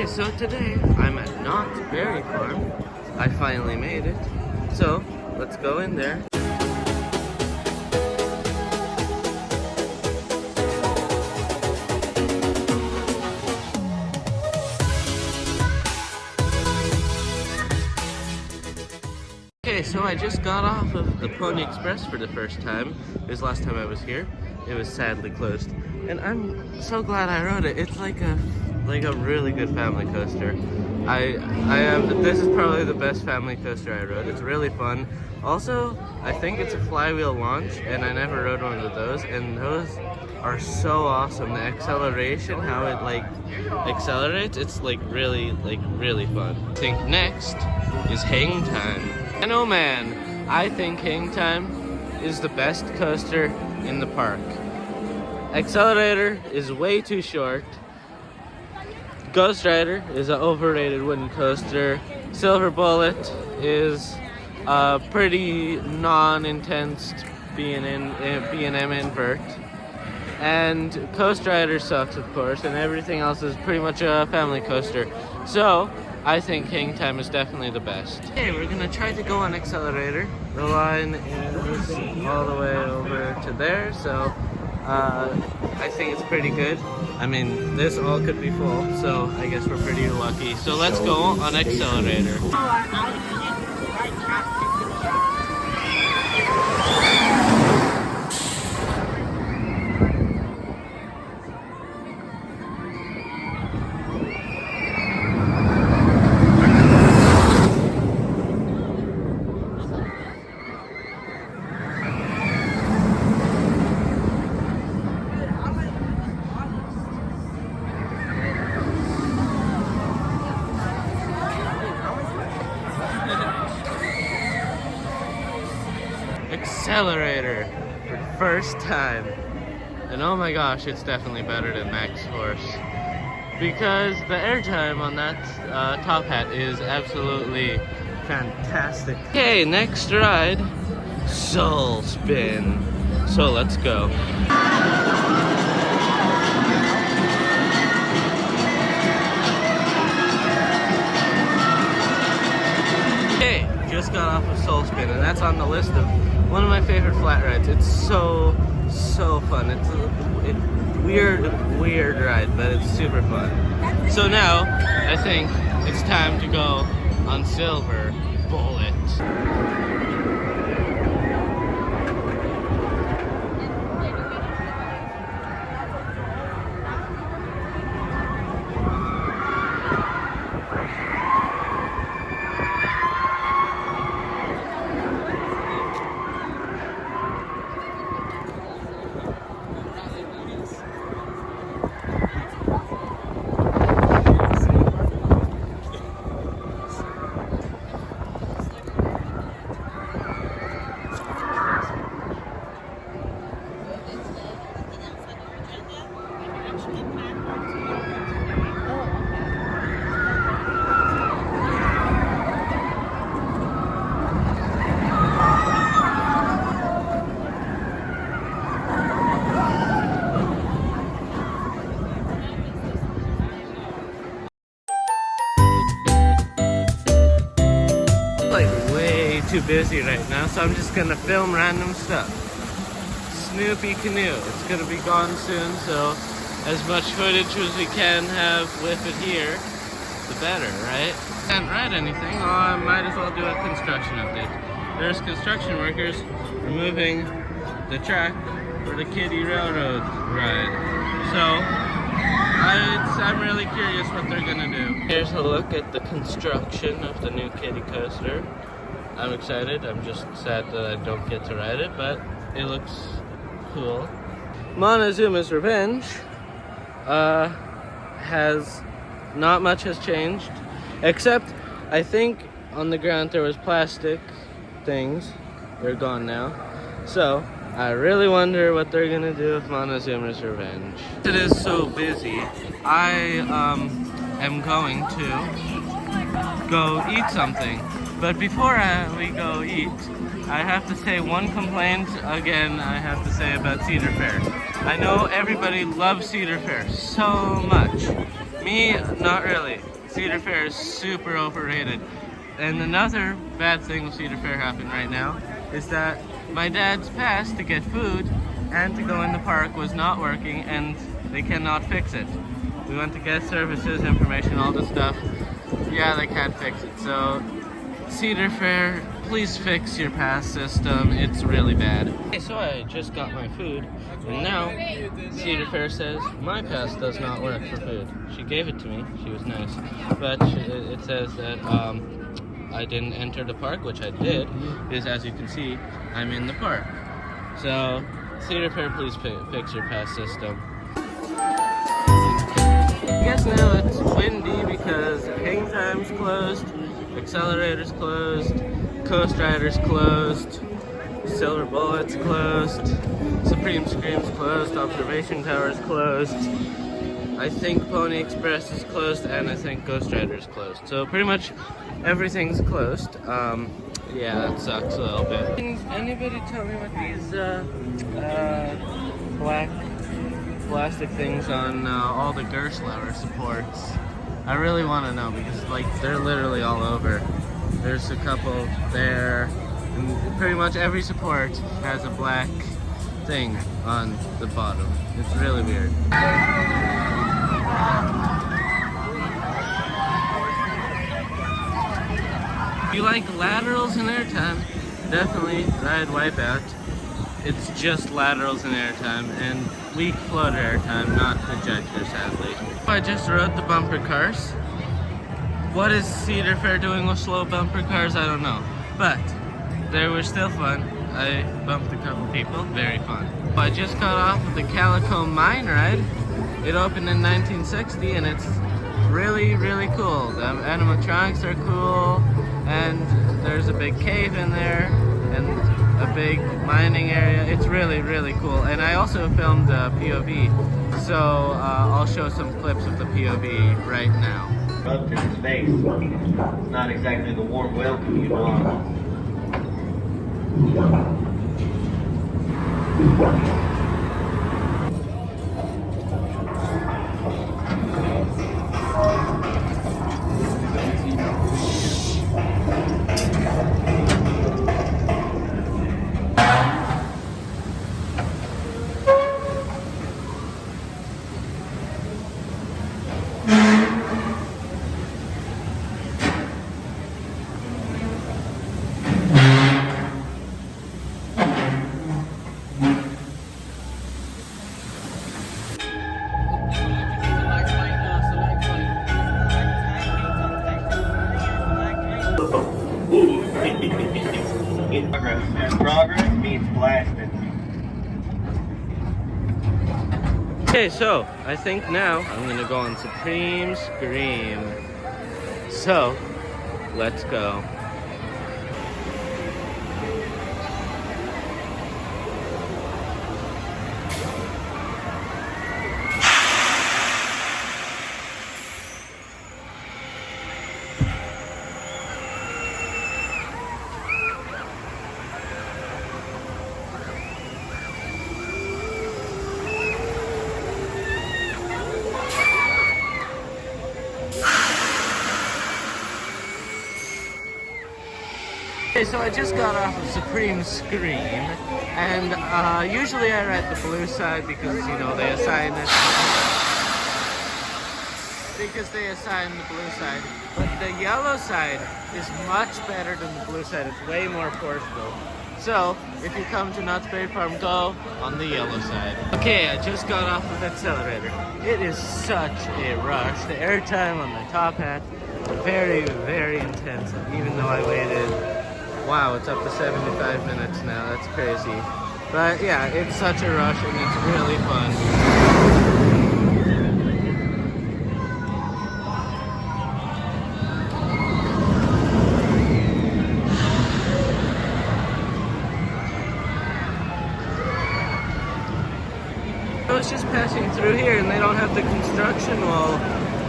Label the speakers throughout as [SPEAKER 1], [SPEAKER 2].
[SPEAKER 1] Okay, so today I'm at Knott Berry Farm. I finally made it. So let's go in there. Okay, so I just got off of the Pony Express for the first time. It was last time I was here. It was sadly closed. And I'm so glad I rode it. It's like a really good family coaster. This is probably the best family coaster I rode. It's really fun. Also, I think it's a flywheel launch, and I never rode one of those, and those are so awesome. The acceleration, how it accelerates, it's really fun. I think next is Hang Time. And oh man, I think Hang Time is the best coaster in the park. Accelerator is way too short. Ghost Rider is an overrated wooden coaster. Silver Bullet is a pretty non-intense B&M invert. And Coast Rider sucks, of course, and everything else is pretty much a family coaster. So, I think Hang Time is definitely the best. Okay, we're gonna try to go on Accelerator. The line is all the way over to there, so I think it's pretty good. I mean, this all could be full, so I guess we're pretty lucky. So let's go on Accelerator. Accelerator for the first time, and oh my gosh, it's definitely better than Max Horse because the airtime on that top hat is absolutely fantastic. Okay, next ride, Soul Spin. So let's go. Okay, just got off of Soul Spin, and that's on the list of one of my favorite flat rides. It's so fun. It's a weird ride, but it's super fun. So now, I think it's time to go on Silver Bullet. Too busy right now, so I'm just gonna film random stuff. Snoopy Canoe, it's gonna be gone soon, so as much footage as we can have with it here, the better, right? Can't ride anything, I might as well do a construction update. There's construction workers removing the track for the Kiddie Railroad ride. So I'm really curious what they're gonna do. Here's a look at the construction of the new Kiddie coaster. I'm excited. I'm just sad that I don't get to ride it, but it looks cool. Montezuma's Revenge has not much has changed, except I think on the ground there was plastic things. They're gone now. So I really wonder what they're gonna do with Montezuma's Revenge. It is so busy. I am going to go eat something. But before we go eat, I have to say one complaint again I have to say about Cedar Fair. I know everybody loves Cedar Fair so much, Me, not really. Cedar Fair is super overrated. And another bad thing with Cedar Fair happening right now is that my dad's pass to get food and to go in the park was not working, and they cannot fix it. We went to guest services, information, all this stuff. Yeah, they can't fix it. So Cedar Fair, please fix your pass system. It's really bad. Okay, so I just got my food, and now Cedar Fair says my pass does not work for food. She gave it to me. She was nice, but it says that I didn't enter the park, which I did, because as you can see, I'm in the park. So Cedar Fair, please fix your pass system. I guess now it's windy because hang time's closed, accelerator's closed, Coast Rider's closed, Silver Bullet's closed, Supreme Scream's closed, Observation Tower's closed, I think Pony Express is closed, and I think Ghost Rider's closed. So pretty much everything's closed. Yeah, that sucks a little bit. Can anybody tell me what these black plastic things on all the Gerstlauer supports? I really want to know, because like they're literally all over. There's a couple there, and pretty much every support has a black thing on the bottom. It's really weird. If you like laterals and airtime, definitely ride Wipeout. It's just laterals and airtime, and weak floater airtime, not projector, sadly. I just rode the bumper cars. What is Cedar Fair doing with slow bumper cars? I don't know. But they were still fun. I bumped a couple people. Very fun. I just got off of the Calico Mine ride. It opened in 1960, and it's really, really cool. The animatronics are cool, and there's a big cave in there, and a big mining area. It's really, really cool. And I also filmed POV, so I'll show some clips of the POV right now.
[SPEAKER 2] Up to his face. It's not exactly the warm welcome you want. Progress means blasting.
[SPEAKER 1] Okay, so I think now I'm gonna go on Supreme Scream. So let's go. Okay, so I just got off of Supreme Scream, and usually I ride the blue side because, you know, they assign it. Because they assign the blue side. But the yellow side is much better than the blue side. It's way more forceful. So, if you come to Knott's Berry Farm, go on the yellow side. Okay, I just got off of the accelerator. It is such a rush. The airtime on the top hat, very, very intense, even though I waited. Wow, it's up to 75 minutes now. That's crazy. But yeah, it's such a rush, and it's really fun. I was just passing through here, and they don't have the construction wall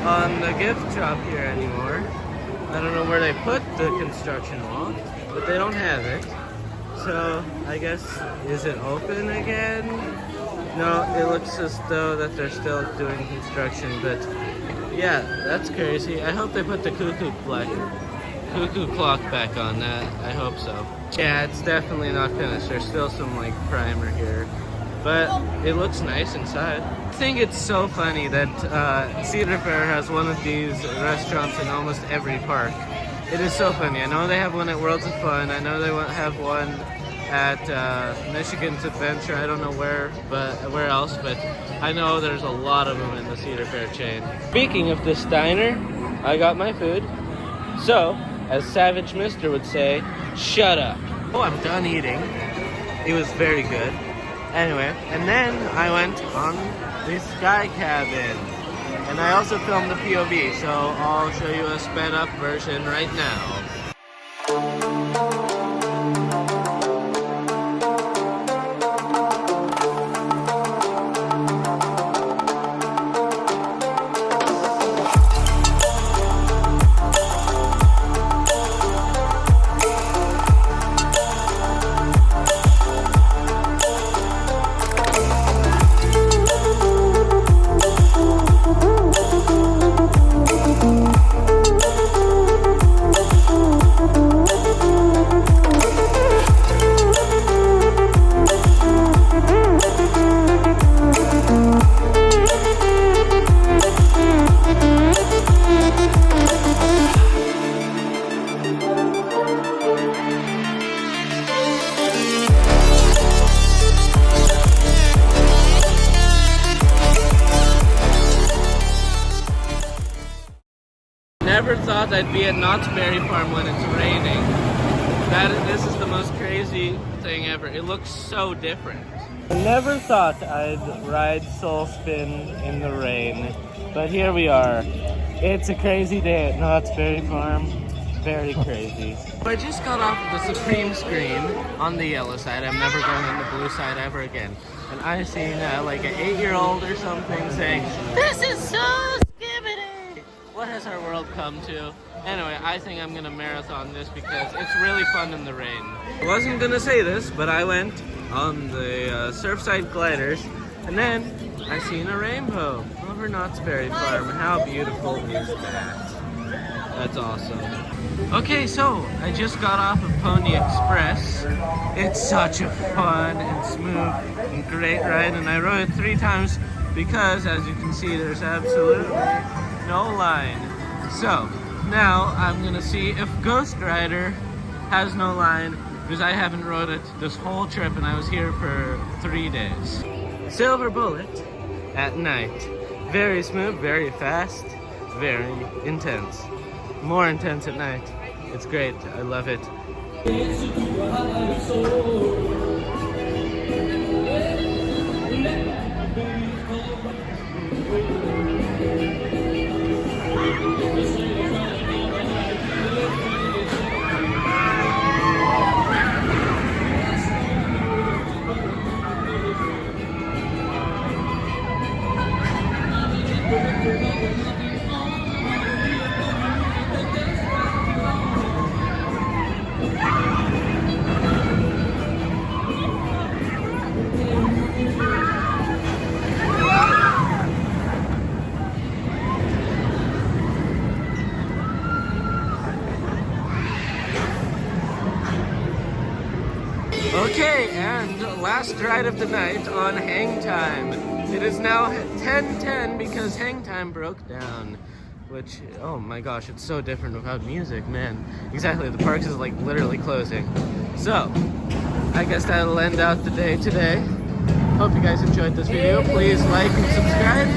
[SPEAKER 1] on the gift shop here anymore. I don't know where they put the construction wall, but they don't have it. So I guess, is it open again? No, it looks as though that they're still doing construction, but Yeah, that's crazy. I hope they put the cuckoo clock back on that. I hope so. Yeah, it's definitely not finished. There's still some like primer here, but it looks nice inside. I think it's so funny that Cedar Fair has one of these restaurants in almost every park. It is so funny. I know they have one at Worlds of Fun. I know they have one at Michigan's Adventure. I don't know where else, but I know there's a lot of them in the Cedar Fair chain. Speaking of this diner, I got my food. So, as Savage Mister would say, shut up. Oh, I'm done eating. It was very good. Anyway, and then I went on the Sky Cabin. And I also filmed the POV, so I'll show you a sped up version right now. Never thought I'd be at Knott's Berry Farm when it's raining. This is the most crazy thing ever. It looks so different. I never thought I'd ride Soul Spin in the rain, but here we are. It's a crazy day at Knott's Berry Farm. Very crazy. I just got off of the Supreme screen on the yellow side. I'm never going on the blue side ever again. And I seen like an 8-year-old or something saying, "This is so skibbity!" What has our world come to? Anyway, I think I'm gonna marathon this because it's really fun in the rain. I wasn't gonna say this, but I went on the Surfside gliders, and then I seen a rainbow over Knott's Berry Farm. How beautiful is that? That's awesome. Okay, so I just got off of Pony Express. It's such a fun and smooth and great ride, and I rode it 3 times because, as you can see, there's absolutely no line. So now I'm gonna see if Ghost Rider has no line, because I haven't rode it this whole trip and I was here for 3 days. Silver Bullet at night. Very smooth, very fast, very intense. More intense at night. It's great. I love it. Okay, and last ride of the night on Hang Time. It is now 10:10 because Hang Time broke down, which, oh my gosh, it's so different without music, man. Exactly, the park is like literally closing. So, I guess that'll end out the day today. Hope you guys enjoyed this video. Please like and subscribe,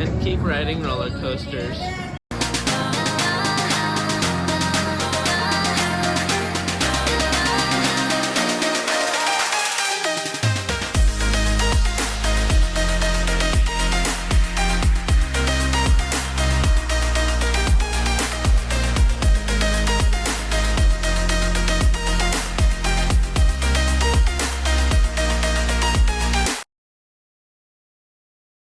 [SPEAKER 1] and keep riding roller coasters.